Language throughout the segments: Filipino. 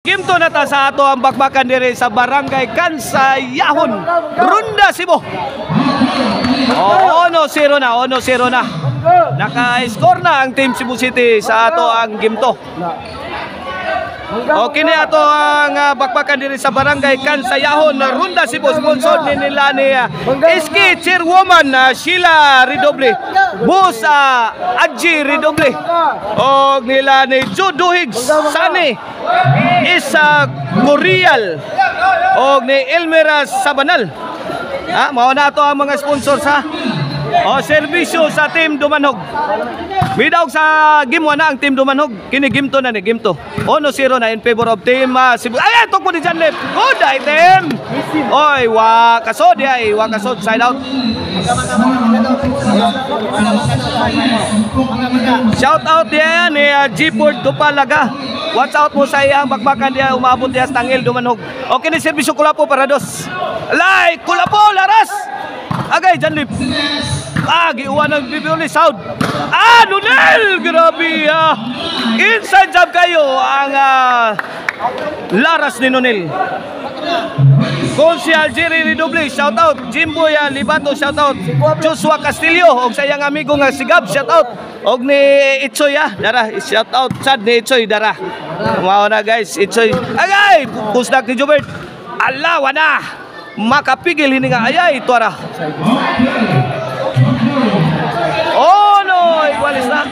Game to nata sa ato ang bakbakan dire sa Barangay Kansayahon, Ronda, Cebu. Ono 0 na. Naka-score na ang Team Cebu City sa ato ang game to. Okay na ato ang bakbakan diri sa Barangay Kansayahon, Ronda, Cebu. Sponsor ni nila ni SK Chairwoman Sheila Redoble, Boss Adji Redoble, o nila ni Jodohig Sani Isa Gorial, o ni Elmira Sabanal. Mao na ato ang mga sponsors serbisyo sa Team Dumanhog. Bidawg sa game 1 na ang Team Dumanhog. Kini game 2 na ni game 2. 1-0 na in favor of Team Cebu. Ay, tok mo di dyan left. Good item. Oy, wakasod ay. Wakasod. Side out. Shout out diya ni G-Port Dupalaga. Watch out mo sa iyang bakbakan diya. Umabot diya sa Tangil Dumanhog. Okay ni serbisyo Kulapo Parados. Alay, Kulapo Laras. Agay, dyan left. Giuwan ng Bibioli Sound. Nunel! Grabe inside job kayo ang Laras ni Nunel. Konsyal Jerry Redoble, shout out. Jimboy Libato, shout out. Joshua Castillo, og sa iyang amigo nga Sigab, shout out. Og ni Itsoy dara, shout out. Sad ni Itsoy, dara. Mao na guys, Itsoy. Agay! Pusdak ni Jobert. Alawa na! Makapigil hini nga ayay, tuara. Oh no, igualis na.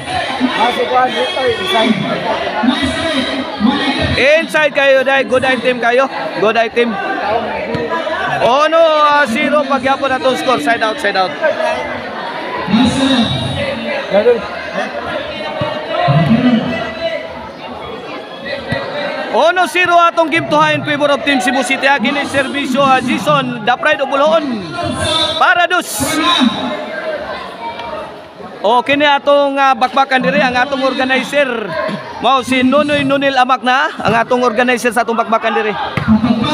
Inside kayo dahil good item kayo. Good item. Oh no, 0 pagyapon na to score. Side out, side out. Ono 0 atong game to in favor of Team Cebu City. Kini serbisyo Jason the Pride of Bulaon Parados. Kini atong bakbakan diri ang atong organizer. Mao si Nonoy Nunil Amak na ang atong organizer sa atong bakbakan diri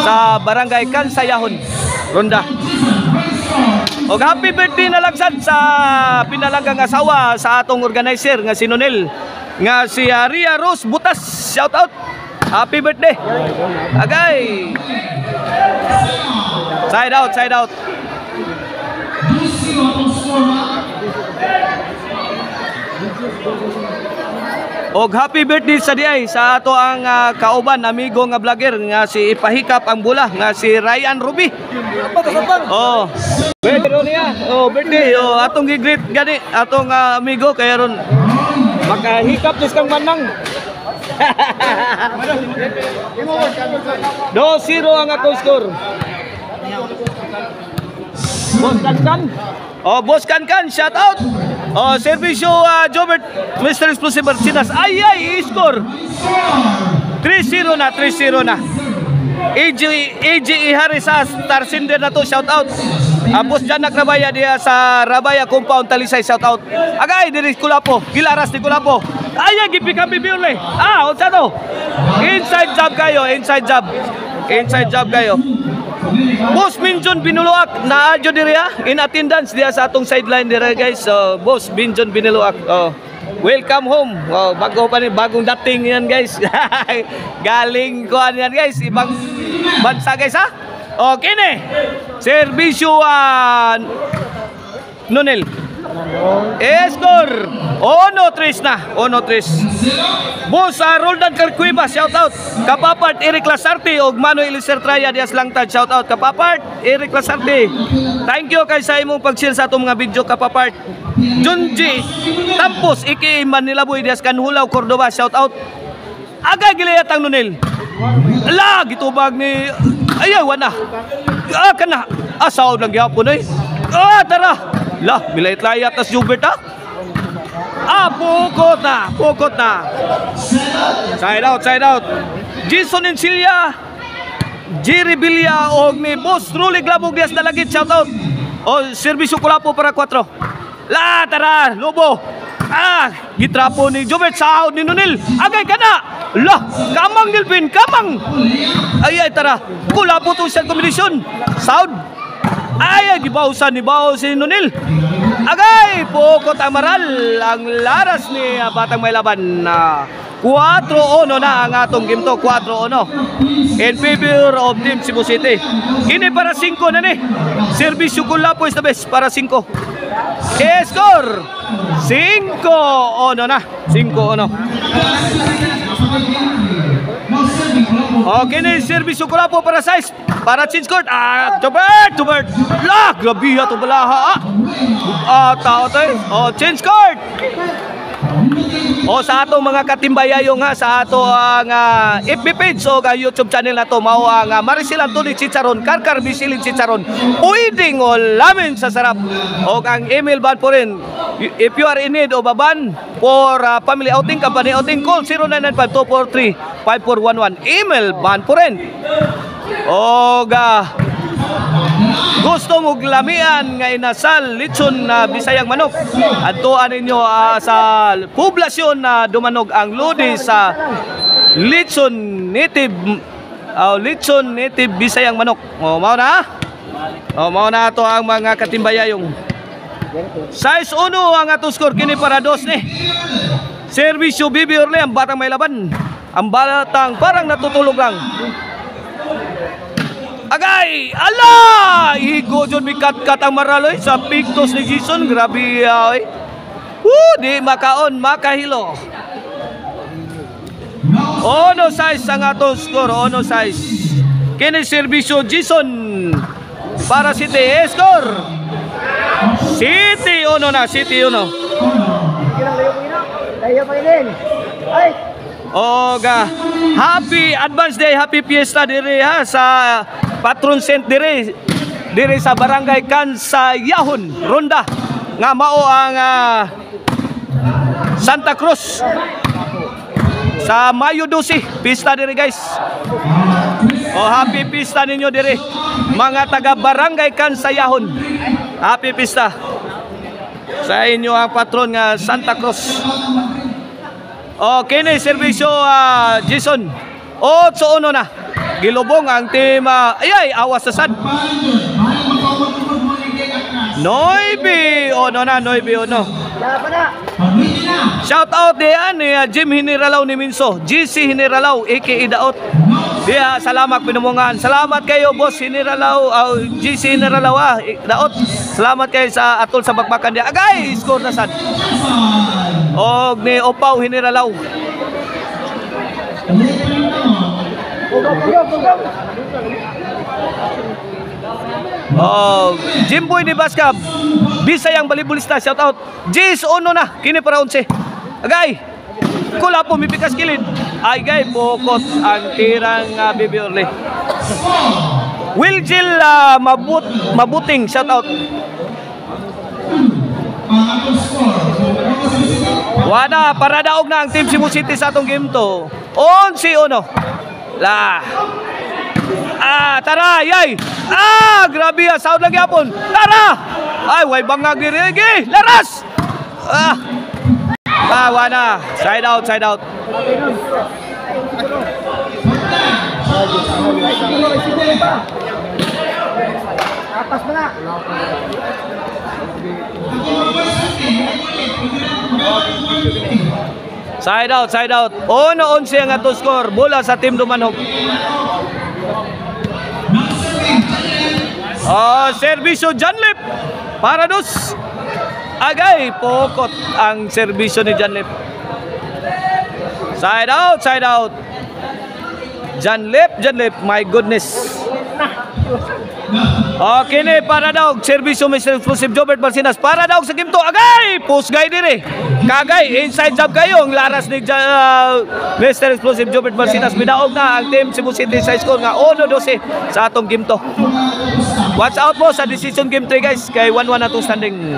sa Barangay Kansayahon, Ronda. Og happy birthday na lagsad sa pinalagang asawa sa atong organizer nga si Nonel, nga si Ria Rose Butas. Shout out. Happy birthday. Agay. Side out, side out. Og happy birthday sa diay sa ato ang kauban amigo nga vlogger nga si Ipahikap ang bula nga si Ryan Ruby. Birthday niya. Birthday. Atong gi-greet gani atong amigo kay ron makahikap dis kang manang. 2-0 ang atong score. Boss Kankan. Boss Kankan, shout out. Servisyo Jobert, Mr. Explosive Marcinas. Ay, score. 3-0 na, 3-0 na. AG Harris Star Cinder na to, shout out. Boss Janak Rabaya diya sa Rabaya Compound Talisay, shout out. Agay, diri Kulapo, Gilaras ni Kulapo. Ay, gipikang Bibiole. Unsa to? Inside job kayo, inside job. Inside job kayo. Boss Binjon Binuluak na adyo diri in attendance diya sa atong sideline diri guys. Boss Binjon Binuluak. Welcome home. Bago pa ni bagong dating yan guys. Galing kuan yan guys, ibang bansa guys Okay ni. Serbisyo Nonel. Score. 1-3 na. 1-3. Boss Roldan Carcuiba, shout out. Kapapart Eric Lasarte og Manuel Sertraya dias langtad, shout out. Kapapart Eric Lasarte. Thank you kay sa imong pag-share sa atong mga video Kapapart. Junji Tampos iki Manila Boy dias Kanhulaw Cordova, shout out. Aga gilayat ang Nonel. Ala gitubag ni ayaw na. Kana asaw lang gyapon tara. Lah, milayat-layat tas Jubert pukot na. Side out, side out. Jason Encilia, Jerry Bilya og ni Boss Ruli Glabog dias dalagit, shout out. Serbisyo Kulapo para 4. La, tara, Lobo. Gitrapo ni Jubert sa ni Nonel. Agay kana. Lah, kamang Nilpin, kamang. Ay, tara. Kulapo to sa kombinasyon. Sound. Ay, gibawsan ni si Nonel. Agay, pukot ang maral ang Laras ni Batang May Laban. 4-1 na ang atong game to. 4-1 in favor of Team Cebu City. Kini para 5 na ni. Servisyo Kulapo is the best para 5. Score 5-1 na. 5-1. Okay ni servisyo Kulapo para 6. Para change court. Tubert. La, grabe ha to balaha. Tao to. Change court. Sa atong mga katimbayayong ha, sa ato ang FB page o YouTube channel na to, mao ang Maricel Anthony Chicharon, Karkar Bisilin Chicharon, pwedeng o lamin sa sarap. O ang email ban po rin, if you are in need of a ban for family outing, company outing, call 0995-243-5411. Email ban po rin. O gusto mo glamian nga inasal lechon na Bisayang manok, adtuan ninyo sa poblasyon na dumanog ang lodi sa lechon native Bisayang manok. Mao na to ang mga katimbayayong. Size 1 ang ato score kini para 2 ni. Servisyo Bibi Orle, ang batang may laban. Ang batang parang natutulog lang. Agay! Ala! Igo dyan may kat-kat ang maraloy sa pigtos ni Jason. Grabe ay. Di makaon, makahilo. Ono size ang atong score. Ono size. Kini servisyo Jason para City. Score City 1 na. City 1. Happy Advance Day, Happy Fiesta dire ha sa Patron Saint dire sa Barangay Kansayahon, Ronda nga mao ang Santa Cruz sa Mayo 12 pista dire guys. Happy Fiesta ninyo dire mga taga Barangay Kansayahon. Happy Fiesta sa inyo ang patron nga Santa Cruz. Okay na servisyo Jason 8-1 na. Gilubong ang team awas sa sad. 9-1 na. 9-1. Shout out diyan ni Jim Hiniralaw ni Minso, GC Hiniralaw aka Daot. Diya salamat pinumungan. Salamat kayo boss Hiniralaw, GC Hiniralaw Daot. Salamat kayo sa atol sa bakbakan dia. Agay score na sad. Og ni Opaw Hiniralaw. Jimboy ni Baskab Bisayang balibulista, shout out. Jis 1 na, kini para 11. Agay Kulapo mipikas kilid. Ay gay bukot ang tirang Bibi Orle. Wiljil mabuting, shout out. Wala, para daog na ang Team Cebu City sa atong game to. 11-1. Tara, yay. Grabe sound lagi hapon. Tara. Ay, way bangag diri. Laras. Wala. Side out. Atas mo na. Side out. 1-11 ang ato score. Bola sa Team Dumanog. Servisyo Janlip para 2. Agay pokot ang servisyo ni Janlip. Side out. Janlip, my goodness. Okay ni para daw servisyo Mr. Exclusive Jobert Marcinas para daw sa game to. Agay post guy dire. Kagay inside job kayo ang laras ni Mr. Exclusive Jobert Marcinas. Bidaog na ang Team Cebu City sa score nga 1-12 sa atong game to. Watch out po sa decision game 3 guys kay 1-1 na itong standing.